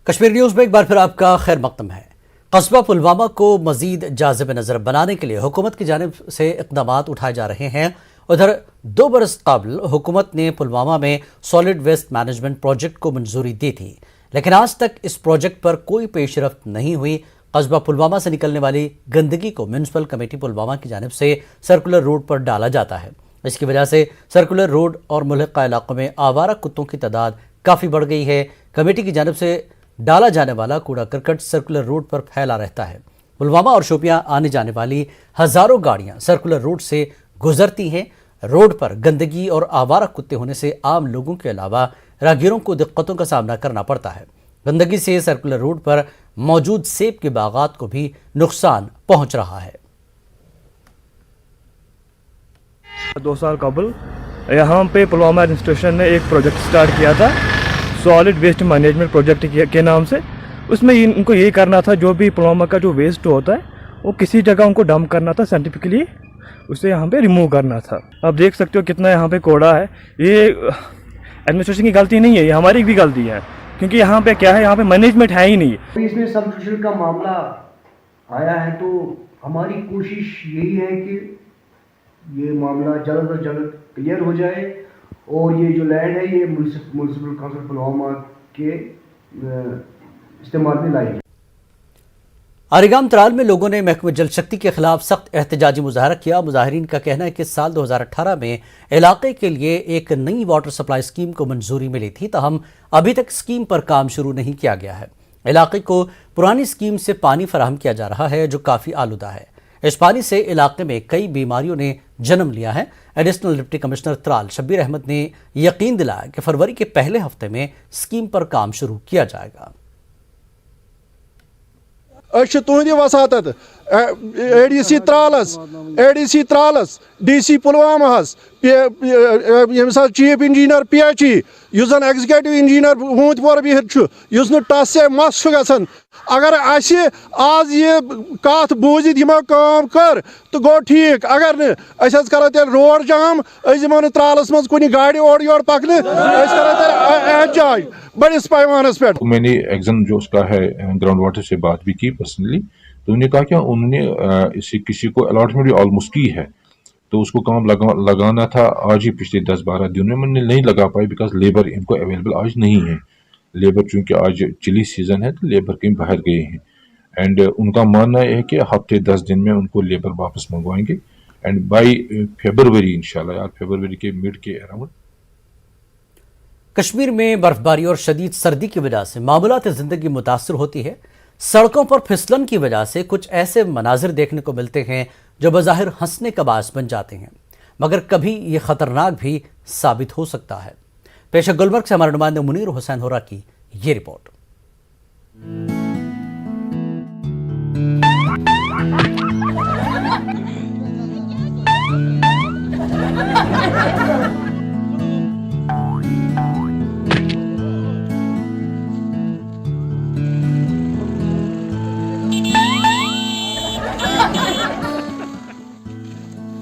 Kashmir news में एक बार फिर आपका खैर मकदम है। कस्बा पुलवामा को मजीद जाज़िब नज़र बनाने के लिए हुकूमत की जानिब से इक़दाम उठाए जा रहे हैं। उधर 2 बरस कबल हुकूमत ने पुलवामा में सॉलिड वेस्ट मैनेजमेंट प्रोजेक्ट को मंजूरी दी थी, लेकिन आज तक इस प्रोजेक्ट पर कोई पेशरफ्त नहीं हुई। कस्बा पुलवामा से निकलने वाली गंदगी को म्यूनसिपल कमेटी पुलवामा की जानिब से सर्कुलर रोड पर डाला जाता है। इसकी वजह से सर्कुलर रोड और मुल्हिका इलाकों में आवारा कुत्तों की तादाद काफ़ी बढ़ गई है। कमेटी की जानिब से डाला जाने वाला कूड़ा करकट सर्कुलर रोड पर फैला रहता है। पुलवामा और शोपियां आने जाने वाली हजारों गाड़ियां सर्कुलर रोड से गुजरती हैं। रोड पर गंदगी और आवारा कुत्ते होने से आम लोगों के अलावा राहगीरों को दिक्कतों का सामना करना पड़ता है। गंदगी से सर्कुलर रोड पर मौजूद सेब के बागात को भी नुकसान पहुंच रहा है। 2 साल कबल यहाँ पे पुलवामा एडमिनिस्ट्रेशन ने एक प्रोजेक्ट स्टार्ट किया था सॉलिड वेस्ट मैनेजमेंट प्रोजेक्ट के नाम से। उसमें उनको यही करना था, जो भी पुलवामा का जो वेस्ट होता है वो किसी जगह उनको डंप करना था, साइंटिफिकली उसे यहाँ पे रिमूव करना था। आप देख सकते हो कितना यहाँ पे कूड़ा है। ये एडमिनिस्ट्रेशन की गलती नहीं है, ये हमारी भी गलती है, क्योंकि यहाँ पे क्या है, यहाँ पे मैनेजमेंट है ही नहीं। इसमें सबडिविजन का मामला आया है तो हमारी कोशिश यही है कि ये मामला जल्द से जल्द क्लियर हो जाए और ये जो लैंड है ये म्यूनसिपल काउंसिल पुलवामा के इस्तेमाल में लाई जाए। आरिगाम त्राल में लोगों ने महकमे जल शक्ति के खिलाफ सख्त एहतजाजी मुजाहरा किया। मुजाहिरीन का कहना है कि साल 2018 में इलाके के लिए एक नई वाटर सप्लाई स्कीम को मंजूरी मिली थी, ताहम अभी तक स्कीम पर काम शुरू नहीं किया गया है। इलाके को पुरानी स्कीम से पानी फराहम किया जा रहा है जो काफ़ी आलूदा है। इस पानी से इलाके में कई बीमारियों ने जन्म लिया है। Additional deputy commissioner Tral Shabbir Ahmad ने यकीन दिलाया कि फरवरी के पहले हफ्ते में स्कीम पर काम शुरू किया जाएगा। तुहंदि वसातत एडीसी त्रालस डीसी पुलवामास चीफ इंजीनियर PHE युजन एग्जीक्यूटिव इंजीनियर वूंदपोर बिहित टस से मस गसन। अगर आज ये कत बूजित यमो काम कर तो गो ठीक, अगर न करो तेल रोड जाम, दिमो त्रालस मज कुछ गाड़ी ओर योर पकने, करो एहतजाज बड़िस पैमानस पे। मैंने एग्जाम जो उसका है ग्राउंड वाटर से बात भी की पर्सनली, तो उन्होंने कहा कि उन्होंने इसे किसी को अलॉटमेंट ऑलमोस्ट की है, तो उसको काम लगाना था आज ही। पिछले 10-12 दिनों में नहीं लगा पाए बिकॉज लेबर इनको अवेलेबल आज नहीं है। लेबर चूंकि आज चिली सीजन है तो लेबर कहीं बाहर गए हैं एंड उनका मानना है कि हफ्ते 10 दिन में उनको लेबर वापस मंगवाएंगे एंड बाई फरवरी इंशाल्लाह, यार फरवरी के मिड के अराउंड। कश्मीर में बर्फबारी और शदीद सर्दी की वजह से मामूलात जिंदगी मुतासर होती है। सड़कों पर फिसलन की वजह से कुछ ऐसे मनाजिर देखने को मिलते हैं जो बज़ाहिर हंसने का बास बन जाते हैं, मगर कभी ये खतरनाक भी साबित हो सकता है। पेश गुलमर्ग से हमारे नुमाइंदे मुनीर हुसैन होरा की ये रिपोर्ट।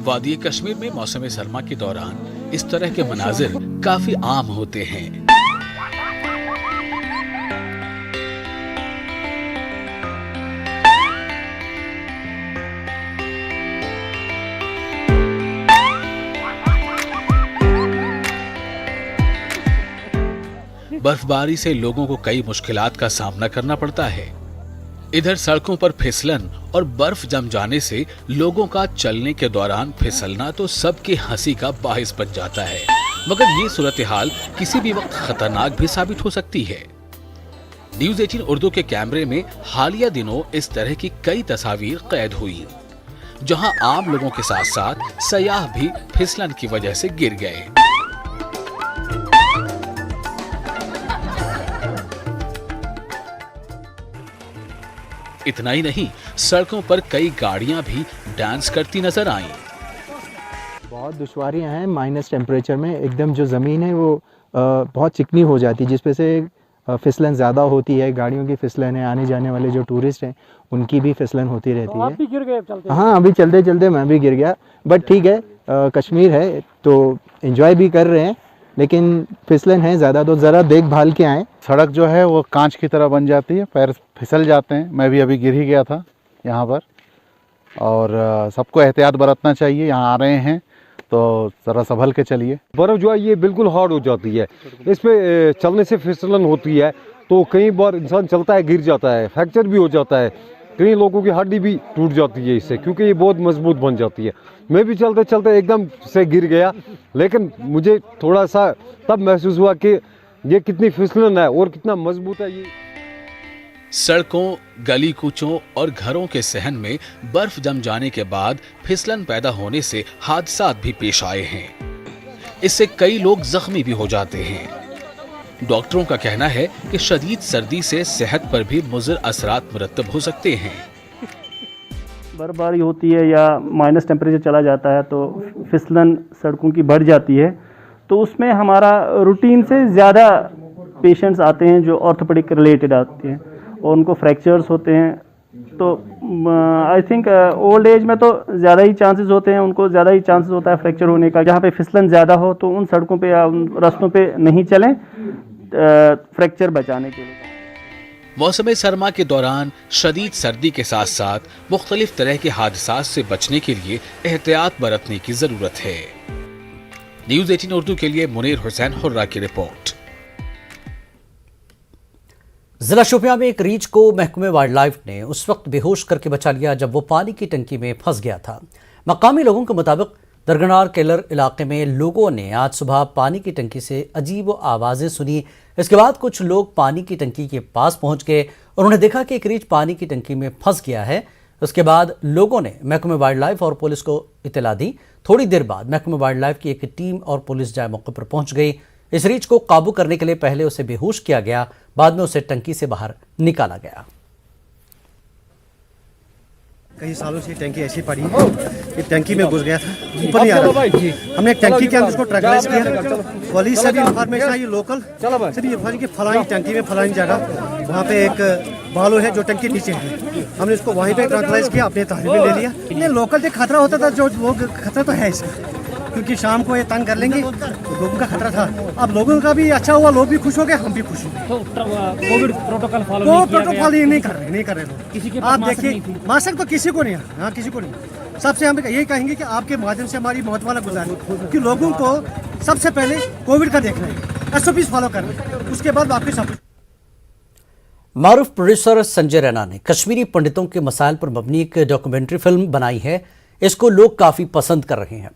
वादी कश्मीर में मौसम सरमा के दौरान इस तरह के मनाजिर काफी आम होते हैं। बर्फबारी से लोगों को कई मुश्किलात का सामना करना पड़ता है। इधर सड़कों पर फिसलन और बर्फ जम जाने से लोगों का चलने के दौरान फिसलना तो सबकी हंसी का बाहिस बन जाता है, मगर ये सूरत हाल किसी भी वक्त खतरनाक भी साबित हो सकती है। न्यूज़ 18 उर्दू के कैमरे में हालिया दिनों इस तरह की कई तस्वीर कैद हुई, जहां आम लोगों के साथ साथ सयाह भी फिसलन की वजह से गिर गए। इतना ही नहीं, सड़कों पर कई गाड़ियां भी डांस करती नजर आईं। बहुत दुश्वारियां हैं। माइनस टेम्परेचर में एकदम जो ज़मीन है वो बहुत चिकनी हो जाती है, जिस पे से फिसलन ज़्यादा होती है। गाड़ियों की फिसलन है, आने जाने वाले जो टूरिस्ट हैं उनकी भी फिसलन होती रहती है। आप भी गिर गए चलते? हाँ, अभी चलते चलते मैं भी गिर गया, बट ठीक है, कश्मीर है तो एंजॉय भी कर रहे हैं, लेकिन फिसलन है ज़्यादा, तो ज़रा देखभाल के आएँ। सड़क जो है वो कांच की तरह बन जाती है, पैर फिसल जाते हैं। मैं भी अभी गिर ही गया था यहाँ पर। और सबको एहतियात बरतना चाहिए। यहाँ आ रहे हैं तो ज़रा संभल के चलिए। बर्फ़ जो है ये बिल्कुल हार्ड हो जाती है, इस पे चलने से फिसलन होती है, तो कई बार इंसान चलता है गिर जाता है, फ्रैक्चर भी हो जाता है, कई लोगों की हड्डी भी टूट जाती है इससे, क्योंकि ये बहुत मजबूत बन जाती है। मैं भी चलते चलते एकदम से गिर गया, लेकिन मुझे थोड़ा सा तब महसूस हुआ कि ये कितनी फिसलन है और कितना मजबूत है ये। सड़कों, गली कूचों और घरों के सहन में बर्फ जम जाने के बाद फिसलन पैदा होने से हादसात भी पेश आए हैं। इससे कई लोग जख्मी भी हो जाते हैं। डॉक्टरों का कहना है कि शदीद सर्दी से सेहत पर भी मुज़र असरात मुरतब हो सकते हैं। बर्फबारी होती है या माइनस टेम्परेचर चला जाता है तो फिसलन सड़कों की बढ़ जाती है, तो उसमें हमारा रूटीन से ज़्यादा पेशेंट्स आते हैं जो ऑर्थोपेडिक रिलेटेड आते हैं और उनको फ्रैक्चर्स होते हैं। तो आई थिंक ओल्ड एज में तो ज़्यादा ही चांसेस होते हैं, उनको ज़्यादा ही चांसेस होता है फ्रैक्चर होने का। जहाँ पे फिसलन ज़्यादा हो तो उन सड़कों पे या उन रास्तों पे नहीं चलें फ्रैक्चर बचाने के लिए। मौसम सरमा के दौरान शदीद सर्दी के साथ साथ मुख्तलिफ तरह के हादसात से बचने के लिए एहतियात बरतने की जरूरत है। न्यूज़ 18 उर्दू के लिए मुनीर हुसैन हुर्रा की रिपोर्ट। जिला शोपियां में एक रीछ को महकमे वाइल्ड लाइफ ने उस वक्त बेहोश करके बचा लिया जब वो पानी की टंकी में फंस गया था। मकामी लोगों के मुताबिक दरगनार केलर इलाके में लोगों ने आज सुबह पानी की टंकी से अजीब आवाज़ें सुनी। इसके बाद कुछ लोग पानी की टंकी के पास पहुंच गए। उन्होंने देखा कि एक रीछ पानी की टंकी में फंस गया है। उसके बाद लोगों ने महकमे वाइल्ड लाइफ और पुलिस को इतला दी। थोड़ी देर बाद महकमे वाइल्ड लाइफ की एक टीम और पुलिस जाए मौके पर पहुंच गई। इस रीछ को काबू करने के लिए पहले उसे बेहोश किया गया, बाद में उसे टंकी से बाहर निकाला गया। कई सालों से टंकी ऐसी पड़ी है, ये टंकी में घुस गया था, ऊपर नहीं आ रहा था। हमने टंकी के अंदर उसको ट्रैकलाइज किया। पुलिस से भी इंफॉर्मेशन आई, लोकल से भी इंफॉर्मेशन की फलानी टंकी में फलानी जगह वहाँ पे एक बालू है जो टंकी नीचे है। हमने उसको वहीं पे ट्रैकलाइज किया, अपने तहरीर में ले लिया। ये लोकल से खतरा होता था, जो लोग खतरा तो है इसका, क्योंकि शाम को ये तंग कर लेंगे, लोगों का खतरा था। अब लोगों का भी अच्छा हुआ, लोग भी खुश हो गए, हम भी खुश हो गए। कोविड प्रोटोकॉल फॉलो नहीं कर रहे लोग। किसी के आप देखिए, मास्क तो किसी को नहीं है, हाँ किसी को नहीं। सबसे हम यही कहेंगे कि आपके माध्यम से हमारी महत्वपूर्ण गुजारिश कि लोगों को सबसे पहले कोविड का देखना है, SOPs फॉलो करना है, उसके बाद बाकी सब। मारूफ प्रोड्यूसर संजय रैना ने कश्मीरी पंडितों के मसाइल पर मबनी एक डॉक्यूमेंट्री फिल्म बनाई है। इसको लोग काफ़ी पसंद कर रहे हैं।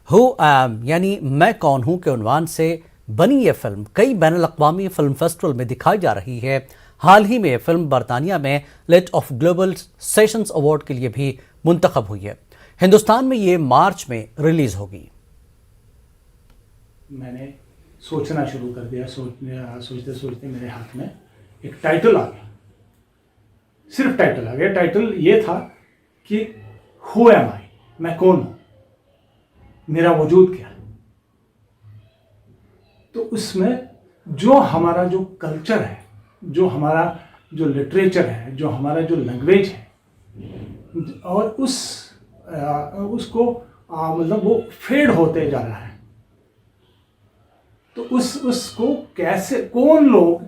हु आई एम यानी मैं कौन हूं के उन्वान से बनी यह फिल्म कई बैनुल अक़वामी फिल्म फेस्टिवल में दिखाई जा रही है। हाल ही में यह फिल्म बरतानिया में late of global sessions award के लिए भी मुंतखब हुई है। हिंदुस्तान में ये मार्च में रिलीज होगी। मैंने सोचना शुरू कर दिया। सोचते सोचते मेरे हाथ में एक टाइटल आ गया, सिर्फ टाइटल आ गया। टाइटल ये था कि हु एम आई, मैं कौन हूं, मेरा वजूद क्या है। तो उसमें जो हमारा जो कल्चर है, जो हमारा जो लिटरेचर है, जो हमारा जो लैंग्वेज है, और उसको मतलब वो फेड होते जा रहा है। तो उसको कैसे, कौन लोग,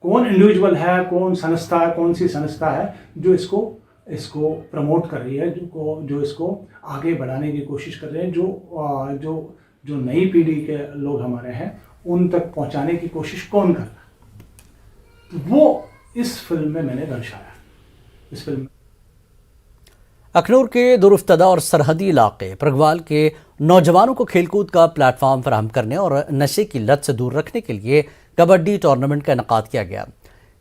कौन इंडिविजुअल है, कौन संस्था है, कौन सी संस्था है जो इसको प्रमोट कर रही है, जो इसको आगे बढ़ाने की कोशिश कर रहे हैं, जो नई पीढ़ी के लोग हमारे हैं उन तक पहुंचाने की कोशिश कौन कर रहा है, वो इस फिल्म में मैंने दर्शाया। इस फिल्म में अखनूर के दुरुफ्तदा और सरहदी इलाके प्रगवाल के नौजवानों को खेलकूद का प्लेटफॉर्म फराहम करने और नशे की लत से दूर रखने के लिए कबड्डी टूर्नामेंट का इनेकाद किया गया।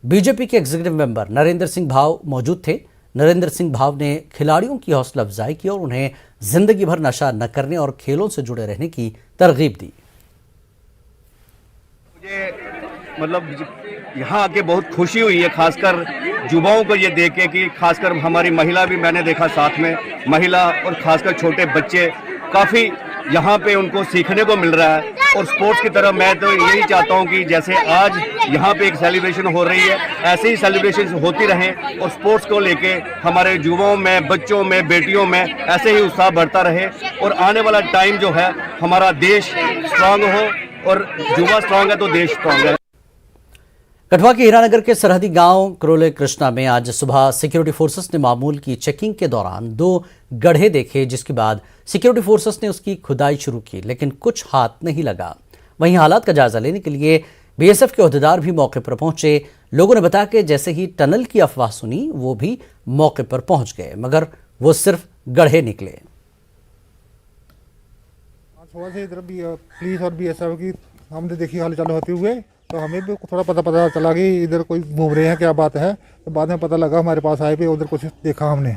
बीजेपी के एग्जीक्यूटिव मेंबर नरेंद्र सिंह भाव मौजूद थे। नरेंद्र सिंह भाव ने खिलाड़ियों की हौसला अफजाई की और उन्हें जिंदगी भर नशा न करने और खेलों से जुड़े रहने की तरगीब दी। मुझे मतलब यहाँ आके बहुत खुशी हुई है, खासकर युवाओं को ये देख के कि खासकर हमारी महिला भी मैंने देखा साथ में, महिला और खासकर छोटे बच्चे काफ़ी यहाँ पे उनको सीखने को मिल रहा है। और स्पोर्ट्स की तरह मैं तो यही चाहता हूँ कि जैसे आज यहाँ पे एक सेलिब्रेशन हो रही है, ऐसे ही सेलिब्रेशन होती रहें और स्पोर्ट्स को लेके हमारे युवाओं में, बच्चों में, बेटियों में ऐसे ही उत्साह बढ़ता रहे और आने वाला टाइम जो है हमारा देश स्ट्रांग हो, और युवा स्ट्रांग है तो देश स्ट्रांग है। कठुआ के हीरानगर के सरहदी गांव करोले कृष्णा में आज सुबह सिक्योरिटी फोर्सेस ने मामूल की चेकिंग के दौरान 2 गड्ढे देखे, जिसके बाद सिक्योरिटी फोर्सेस ने उसकी खुदाई शुरू की, लेकिन कुछ हाथ नहीं लगा। वहीं हालात का जायजा लेने के लिए बीएसएफ के ओहदेदार भी मौके पर पहुंचे। लोगों ने बताया कि जैसे ही टनल की अफवाह सुनी वो भी मौके पर पहुंच गए, मगर वो सिर्फ गड्ढे निकले। सुबह से इधर भी पुलिस और बीएसएफ की हमने देखी हाल होते हुए, तो हमें भी थोड़ा पता चला कि इधर कोई घूम रहे हैं, क्या बात है। तो बाद में पता लगा, हमारे पास आए पे उधर कुछ देखा हमने,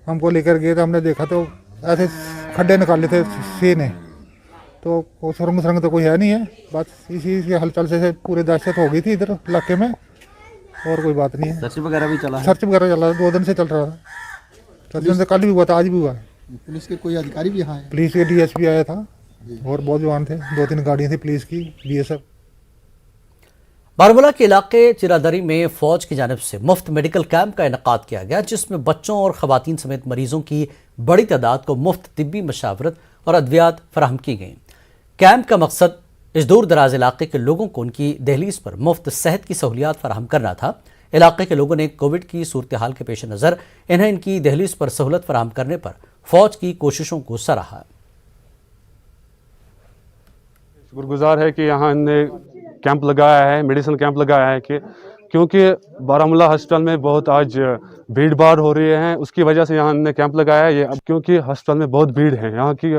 हमको लेकर गए तो हमने देखा तो ऐसे खड्डे निकाले थे सी ने, तो सुरंग तो कोई है नहीं है। बस इसी के हलचल से पूरे दहशत हो गई थी इधर इलाके में, और कोई बात नहीं है। सर्च वगैरह भी चला है? सर्च वगैरह चला है, 2 दिन से चल रहा था। सर्च से कल भी हुआ था, आज भी हुआ है। पुलिस के कोई अधिकारी भी यहाँ है? पुलिस के डीएसपी आया था और बहुत जवान थे, 2-3 गाड़ियाँ थी पुलिस की, बीएसएफ। बारामूला के इलाके चिरादरी में फौज की जानिब से मुफ्त मेडिकल कैंप का इनेकाद किया गया, जिसमें बच्चों और खवातीन समेत मरीजों की बड़ी तादाद को मुफ्त तिब्बी मशावरत और अद्वियात फराहम की गई। कैंप का मकसद इस दूर दराज इलाके के लोगों को उनकी दहलीज पर मुफ्त सेहत की सहूलियात फराहम करना था। इलाके के लोगों ने कोविड की सूरत हाल के पेश नज़र इन्हें इनकी दहलीज पर सहूलत फराहम करने पर फौज की कोशिशों को सराहा। शुक्रगुजार है कि यहाँ इनने कैंप लगाया है, मेडिसिन कैंप लगाया है, कि क्योंकि बारामूला हॉस्पिटल में बहुत आज भीड़ भाड़ हो रही है, उसकी वजह से यहाँ इनने कैंप लगाया है। ये अब क्योंकि हॉस्पिटल में बहुत भीड़ है, यहाँ की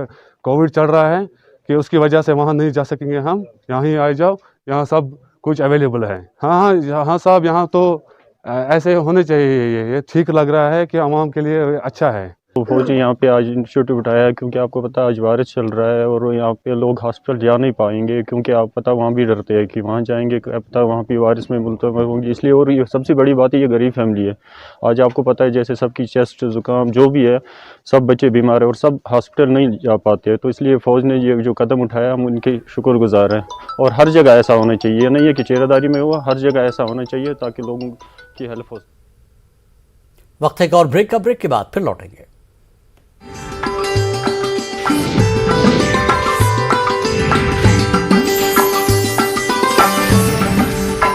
कोविड चल रहा है, कि उसकी वजह से वहाँ नहीं जा सकेंगे हम, यहाँ ही आ जाओ, यहाँ सब कुछ अवेलेबल है। हाँ साहब, यहाँ तो ऐसे होने चाहिए, ये ठीक लग रहा है कि आवाम के लिए अच्छा है। तो फौजी यहाँ पे आज इनिशिएटिव उठाया है, क्योंकि आपको पता है आज वायरस चल रहा है और यहाँ पे लोग हॉस्पिटल जा नहीं पाएंगे, क्योंकि आप पता वहाँ भी डरते हैं कि वहाँ जाएंगे पता वहाँ पे वायरस में मुल्तविल होंगे, इसलिए। और ये सबसे बड़ी बात है, ये गरीब फैमिली है। आज आपको पता है जैसे सबकी चेस्ट जुकाम जो भी है, सब बच्चे बीमार है और सब हॉस्पिटल नहीं जा पाते, तो इसलिए फ़ौज ने ये जो कदम उठाया हम उनके शुक्रगुजार हैं। और हर जगह ऐसा होना चाहिए, नहीं है कि चेहरादारी में हुआ, हर जगह ऐसा होना चाहिए ताकि लोगों की हेल्प हो। वक्त एक और ब्रेक के बाद फिर लौटेंगे।